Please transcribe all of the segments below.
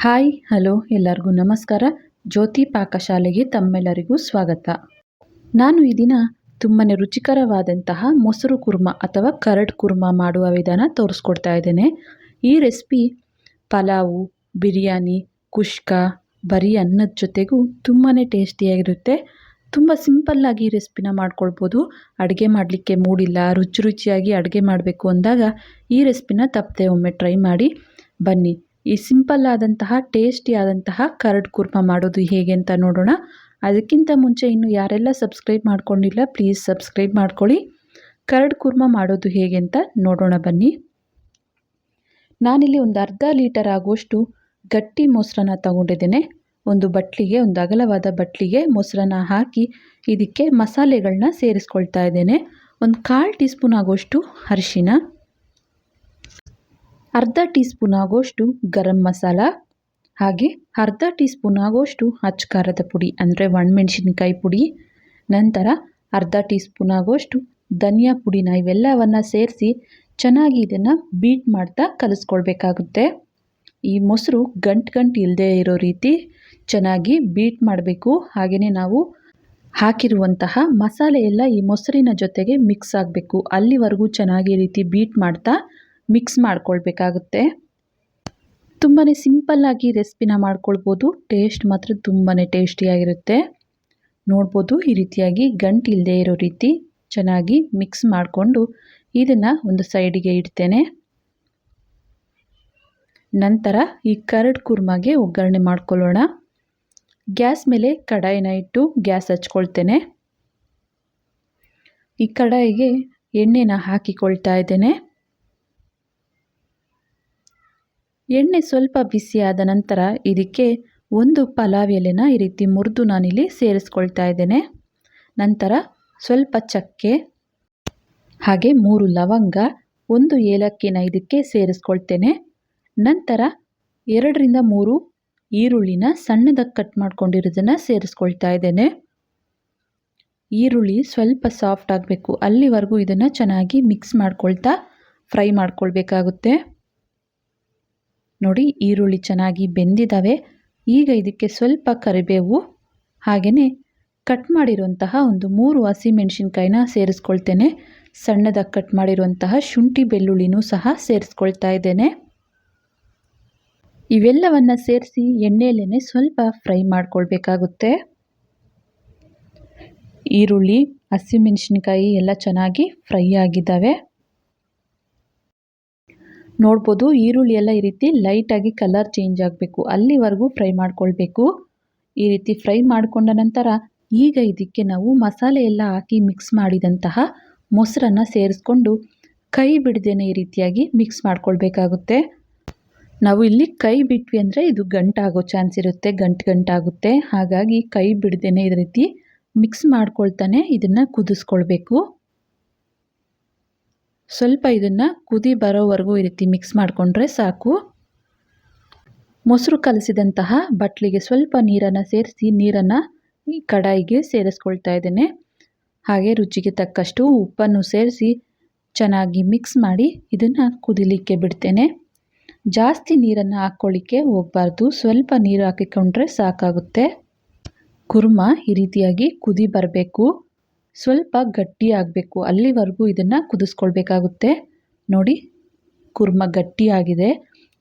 Hi hello ಎಲ್ಲರಿಗೂ ನಮಸ್ಕಾರ. ಜ್ಯೋತಿ ಪಾಕಶಾಲೆಗೆ ತಮ್ಮೆಲ್ಲರಿಗೂ ಸ್ವಾಗತ. ನಾನು ಈ ದಿನ ತುಂಬಾ ರುಚಿಕರವಾದಂತಹ ಮೊಸರು ಕುರ್ಮ ಅಥವಾ ಕರಡ್ ಕುರ್ಮ ಮಾಡುವ ವಿಧಾನ ತೋರಿಸ್ಕೊಡ್ತಾ ಇದ್ದೇನೆ. ಈ ರೆಸಿಪಿ ಪಲಾವು, ಬಿರಿಯಾನಿ, ಕುಷ್ಕ, ಬರೀ ಅನ್ನದ ಜೊತೆಗೂ ತುಂಬಾ ಟೇಸ್ಟಿಯಾಗಿರುತ್ತೆ. ತುಂಬ ಸಿಂಪಲ್ಲಾಗಿ ಈ ರೆಸಿಪಿನ ಮಾಡ್ಕೊಳ್ಬೋದು. ಅಡುಗೆ ಮಾಡಲಿಕ್ಕೆ ಮೂಡಿಲ್ಲ, ರುಚಿಯಾಗಿ ಅಡುಗೆ ಮಾಡಬೇಕು ಅಂದಾಗ ಈ ರೆಸಿಪಿನ ತಪ್ಪದೆ ಒಮ್ಮೆ ಟ್ರೈ ಮಾಡಿ. ಬನ್ನಿ ಈ ಸಿಂಪಲ್ ಆದಂತಹ ಟೇಸ್ಟಿ ಆದಂತಹ ಕರಡ್ ಕುರ್ಮ ಮಾಡೋದು ಹೇಗೆ ಅಂತ ನೋಡೋಣ. ಅದಕ್ಕಿಂತ ಮುಂಚೆ ಇನ್ನು ಯಾರೆಲ್ಲ ಸಬ್ಸ್ಕ್ರೈಬ್ ಮಾಡ್ಕೊಂಡಿಲ್ಲ ಪ್ಲೀಸ್ ಸಬ್ಸ್ಕ್ರೈಬ್ ಮಾಡ್ಕೊಳ್ಳಿ. ಕರಡ್ ಕುರ್ಮ ಮಾಡೋದು ಹೇಗೆ ಅಂತ ನೋಡೋಣ ಬನ್ನಿ. ನಾನಿಲ್ಲಿ ಒಂದು ಅರ್ಧ ಲೀಟರ್ ಆಗುವಷ್ಟು ಗಟ್ಟಿ ಮೊಸರನ್ನ ತಗೊಂಡಿದ್ದೇನೆ. ಒಂದು ಅಗಲವಾದ ಬಟ್ಲಿಗೆ ಮೊಸರನ್ನ ಹಾಕಿ ಇದಕ್ಕೆ ಮಸಾಲೆಗಳನ್ನ ಸೇರಿಸ್ಕೊಳ್ತಾ ಇದ್ದೇನೆ. ಒಂದು 1/4 ಟೀ ಸ್ಪೂನ್ ಆಗುವಷ್ಟು ಅರಿಶಿನ, ಅರ್ಧ ಟೀ ಸ್ಪೂನ್ ಆಗುವಷ್ಟು ಗರಂ ಮಸಾಲ, ಹಾಗೆ ಅರ್ಧ ಟೀ ಸ್ಪೂನ್ ಆಗುವಷ್ಟು ಅಚ್ಚ ಖಾರದ ಪುಡಿ ಅಂದರೆ ಒಣಮೆಣಸಿನಕಾಯಿ ಪುಡಿ, ನಂತರ ಅರ್ಧ ಟೀ ಸ್ಪೂನ್ ಆಗುವಷ್ಟು ಧನಿಯಾ ಪುಡಿನ ಇವೆಲ್ಲವನ್ನು ಸೇರಿಸಿ ಚೆನ್ನಾಗಿ ಇದನ್ನು ಬೀಟ್ ಮಾಡ್ತಾ ಕಲಿಸ್ಕೊಳ್ಬೇಕಾಗುತ್ತೆ. ಈ ಮೊಸರು ಗಂಟು ಇಲ್ಲದೆ ಇರೋ ರೀತಿ ಚೆನ್ನಾಗಿ ಬೀಟ್ ಮಾಡಬೇಕು. ಹಾಗೆಯೇ ನಾವು ಹಾಕಿರುವಂತಹ ಮಸಾಲೆ ಎಲ್ಲ ಈ ಮೊಸರಿನ ಜೊತೆಗೆ ಮಿಕ್ಸ್ ಆಗಬೇಕು. ಅಲ್ಲಿವರೆಗೂ ಚೆನ್ನಾಗಿ ಈ ರೀತಿ ಬೀಟ್ ಮಾಡ್ತಾ ಮಿಕ್ಸ್ ಮಾಡ್ಕೊಳ್ಬೇಕಾಗುತ್ತೆ. ತುಂಬಾ ಸಿಂಪಲ್ಲಾಗಿ ರೆಸಿಪಿನ ಮಾಡ್ಕೊಳ್ಬೋದು. ಟೇಸ್ಟ್ ಮಾತ್ರ ತುಂಬಾ ಟೇಸ್ಟಿಯಾಗಿರುತ್ತೆ. ನೋಡ್ಬೋದು ಈ ರೀತಿಯಾಗಿ ಗಂಟು ಇಲ್ಲದೆ ಇರೋ ರೀತಿ ಚೆನ್ನಾಗಿ ಮಿಕ್ಸ್ ಮಾಡಿಕೊಂಡು ಇದನ್ನು ಒಂದು ಸೈಡಿಗೆ ಇಡ್ತೇನೆ. ನಂತರ ಈ ಕರಡ್ ಕುರ್ಮಗೆ ಒಗ್ಗರಣೆ ಮಾಡ್ಕೊಳ್ಳೋಣ. ಗ್ಯಾಸ್ ಮೇಲೆ ಕಡಾಯಿನ ಇಟ್ಟು ಗ್ಯಾಸ್ ಹಚ್ಕೊಳ್ತೇನೆ. ಈ ಕಡಾಯಿಗೆ ಎಣ್ಣೆನ ಹಾಕಿಕೊಳ್ತಾ ಇದ್ದೇನೆ. ಎಣ್ಣೆ ಸ್ವಲ್ಪ ಬಿಸಿಯಾದ ನಂತರ ಇದಕ್ಕೆ ಒಂದು ಪಲಾವ್ ಎಲೆನ ಈ ರೀತಿ ಮುರಿದು ನಾನಿಲ್ಲಿ ಸೇರಿಸ್ಕೊಳ್ತಾ ಇದ್ದೇನೆ. ನಂತರ ಸ್ವಲ್ಪ ಚಕ್ಕೆ, ಹಾಗೆ 3 ಲವಂಗ, 1 ಏಲಕ್ಕಿನ ಇದಕ್ಕೆ ಸೇರಿಸ್ಕೊಳ್ತೇನೆ. ನಂತರ 2ರಿಂದ 3 ಈರುಳ್ಳಿನ ಸಣ್ಣದಾಗಿ ಕಟ್ ಮಾಡ್ಕೊಂಡಿರೋದನ್ನು ಸೇರಿಸ್ಕೊಳ್ತಾ ಇದ್ದೇನೆ. ಈರುಳ್ಳಿ ಸ್ವಲ್ಪ ಸಾಫ್ಟ್ ಆಗಬೇಕು, ಅಲ್ಲಿವರೆಗೂ ಇದನ್ನು ಚೆನ್ನಾಗಿ ಮಿಕ್ಸ್ ಮಾಡ್ಕೊಳ್ತಾ ಫ್ರೈ ಮಾಡ್ಕೊಳ್ಬೇಕಾಗುತ್ತೆ. ನೋಡಿ ಈರುಳ್ಳಿ ಚೆನ್ನಾಗಿ ಬೆಂದಿದ್ದಾವೆ. ಈಗ ಇದಕ್ಕೆ ಸ್ವಲ್ಪ ಕರಿಬೇವು, ಹಾಗೆಯೇ ಕಟ್ ಮಾಡಿರುವಂತಹ ಒಂದು 3 ಹಸಿಮೆಣಸಿನ್ಕಾಯಿನ ಸೇರಿಸ್ಕೊಳ್ತೇನೆ. ಸಣ್ಣದಾಗಿ ಕಟ್ ಮಾಡಿರುವಂತಹ ಶುಂಠಿ ಬೆಳ್ಳುಳ್ಳಿನೂ ಸಹ ಸೇರಿಸ್ಕೊಳ್ತಾ ಇದ್ದೇನೆ. ಇವೆಲ್ಲವನ್ನು ಸೇರಿಸಿ ಎಣ್ಣೆಯಲ್ಲೇ ಸ್ವಲ್ಪ ಫ್ರೈ ಮಾಡ್ಕೊಳ್ಬೇಕಾಗುತ್ತೆ. ಈರುಳ್ಳಿ, ಹಸಿಮೆಣಸಿನ್ಕಾಯಿ ಎಲ್ಲ ಚೆನ್ನಾಗಿ ಫ್ರೈ ಆಗಿದ್ದಾವೆ. ನೋಡ್ಬೋದು ಈರುಳ್ಳಿ ಎಲ್ಲ ಈ ರೀತಿ ಲೈಟಾಗಿ ಕಲರ್ ಚೇಂಜ್ ಆಗಬೇಕು, ಅಲ್ಲಿವರೆಗೂ ಫ್ರೈ ಮಾಡ್ಕೊಳ್ಬೇಕು. ಈ ರೀತಿ ಫ್ರೈ ಮಾಡಿಕೊಂಡ ನಂತರ ಈಗ ಇದಕ್ಕೆ ನಾವು ಮಸಾಲೆ ಎಲ್ಲ ಹಾಕಿ ಮಿಕ್ಸ್ ಮಾಡಿದಂತಹ ಮೊಸರನ್ನು ಸೇರಿಸ್ಕೊಂಡು ಕೈ ಬಿಡದೇನೆ ಈ ರೀತಿಯಾಗಿ ಮಿಕ್ಸ್ ಮಾಡ್ಕೊಳ್ಬೇಕಾಗುತ್ತೆ. ನಾವು ಇಲ್ಲಿ ಕೈ ಬಿಟ್ವಿ ಅಂದರೆ ಇದು ಗಂಟಾಗೋ ಚಾನ್ಸ್ ಇರುತ್ತೆ, ಗಂಟಾಗುತ್ತೆ. ಹಾಗಾಗಿ ಕೈ ಬಿಡದೇನೆ ಈ ರೀತಿ ಮಿಕ್ಸ್ ಮಾಡ್ಕೊಳ್ತಾನೆ ಇದನ್ನು ಕುದಿಸ್ಕೊಳ್ಬೇಕು. ಸ್ವಲ್ಪ ಇದನ್ನು ಕುದಿ ಬರೋವರೆಗೂ ಈ ರೀತಿ ಮಿಕ್ಸ್ ಮಾಡಿಕೊಂಡ್ರೆ ಸಾಕು. ಮೊಸರು ಕಲಸಿದಂತಹ ಬಟ್ಲಿಗೆ ಸ್ವಲ್ಪ ನೀರನ್ನು ಸೇರಿಸಿ ನೀರನ್ನು ಈ ಕಡಾಯಿಗೆ ಸೇರಿಸ್ಕೊಳ್ತಾ ಇದ್ದೇನೆ. ಹಾಗೆ ರುಚಿಗೆ ತಕ್ಕಷ್ಟು ಉಪ್ಪನ್ನು ಸೇರಿಸಿ ಚೆನ್ನಾಗಿ ಮಿಕ್ಸ್ ಮಾಡಿ ಇದನ್ನು ಕುದಿಲಿಕ್ಕೆ ಬಿಡ್ತೇನೆ. ಜಾಸ್ತಿ ನೀರನ್ನು ಹಾಕ್ಕೊಳ್ಳಿಕ್ಕೆ ಹೋಗಬಾರ್ದು, ಸ್ವಲ್ಪ ನೀರು ಹಾಕಿಕೊಂಡ್ರೆ ಸಾಕಾಗುತ್ತೆ. ಕುರ್ಮ ಈ ರೀತಿಯಾಗಿ ಕುದಿ ಬರಬೇಕು, ಸ್ವಲ್ಪ ಗಟ್ಟಿ ಆಗಬೇಕು, ಅಲ್ಲಿವರೆಗೂ ಇದನ್ನು ಕುದಿಸ್ಕೊಳ್ಬೇಕಾಗುತ್ತೆ. ನೋಡಿ ಕುರ್ಮ ಗಟ್ಟಿಯಾಗಿದೆ.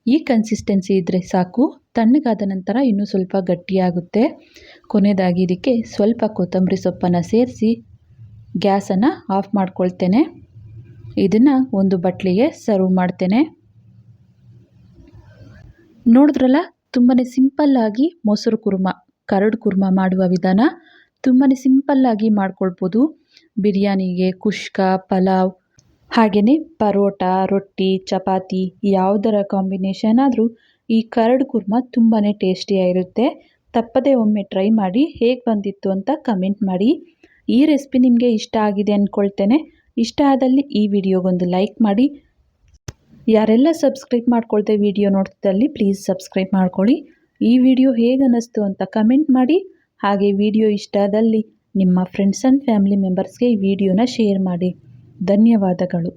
ಈ ಕನ್ಸಿಸ್ಟೆನ್ಸಿ ಇದ್ದರೆ ಸಾಕು. ತಣ್ಣಗಾದ ನಂತರ ಇನ್ನೂ ಸ್ವಲ್ಪ ಗಟ್ಟಿಯಾಗುತ್ತೆ. ಕೊನೆಯದಾಗಿ ಇದಕ್ಕೆ ಸ್ವಲ್ಪ ಕೊತ್ತಂಬರಿ ಸೊಪ್ಪನ್ನು ಸೇರಿಸಿ ಗ್ಯಾಸನ್ನು ಆಫ್ ಮಾಡ್ಕೊಳ್ತೇನೆ. ಇದನ್ನು ಒಂದು ಬಟ್ಲಿಗೆ ಸರ್ವ್ ಮಾಡ್ತೇನೆ. ನೋಡಿದ್ರಲ್ಲ, ತುಂಬಾ ಸಿಂಪಲ್ಲಾಗಿ ಮೊಸರು ಕುರ್ಮ, ಕರಡ್ ಕುರ್ಮ ಮಾಡುವ ವಿಧಾನ ತುಂಬಾ ಸಿಂಪಲ್ಲಾಗಿ ಮಾಡ್ಕೊಳ್ಬೋದು. ಬಿರಿಯಾನಿಗೆ, ಕುಷ್ಕ, ಪಲಾವ್, ಹಾಗೆಯೇ ಪರೋಟ, ರೊಟ್ಟಿ, ಚಪಾತಿ ಯಾವುದರ ಕಾಂಬಿನೇಷನ್ ಆದರೂ ಈ ಕರಡ್ ಕುರ್ಮ ತುಂಬಾ ಟೇಸ್ಟಿಯಾಗಿರುತ್ತೆ. ತಪ್ಪದೆ ಒಮ್ಮೆ ಟ್ರೈ ಮಾಡಿ ಹೇಗೆ ಬಂದಿತ್ತು ಅಂತ ಕಮೆಂಟ್ ಮಾಡಿ. ಈ ರೆಸಿಪಿ ನಿಮಗೆ ಇಷ್ಟ ಆಗಿದೆ ಅಂದ್ಕೊಳ್ತೇನೆ. ಇಷ್ಟ ಆದಲ್ಲಿ ಈ ವಿಡಿಯೋಗೊಂದು ಲೈಕ್ ಮಾಡಿ. ಯಾರೆಲ್ಲ ಸಬ್ಸ್ಕ್ರೈಬ್ ಮಾಡ್ಕೊಳ್ದೆ ವಿಡಿಯೋ ನೋಡ್ತಿದ್ದಲ್ಲಿ ಪ್ಲೀಸ್ ಸಬ್ಸ್ಕ್ರೈಬ್ ಮಾಡ್ಕೊಳ್ಳಿ. ಈ ವಿಡಿಯೋ ಹೇಗೆ ಅನ್ನಿಸ್ತು ಅಂತ ಕಮೆಂಟ್ ಮಾಡಿ. ಹಾಗೆ ವಿಡಿಯೋ ಇಷ್ಟ ಆದಲ್ಲಿ ನಿಮ್ಮ ಫ್ರೆಂಡ್ಸ್ ಆ್ಯಂಡ್ ಫ್ಯಾಮಿಲಿ ಮೆಂಬರ್ಸ್ಗೆ ಈ ವಿಡಿಯೋನ ಶೇರ್ ಮಾಡಿ. ಧನ್ಯವಾದಗಳು.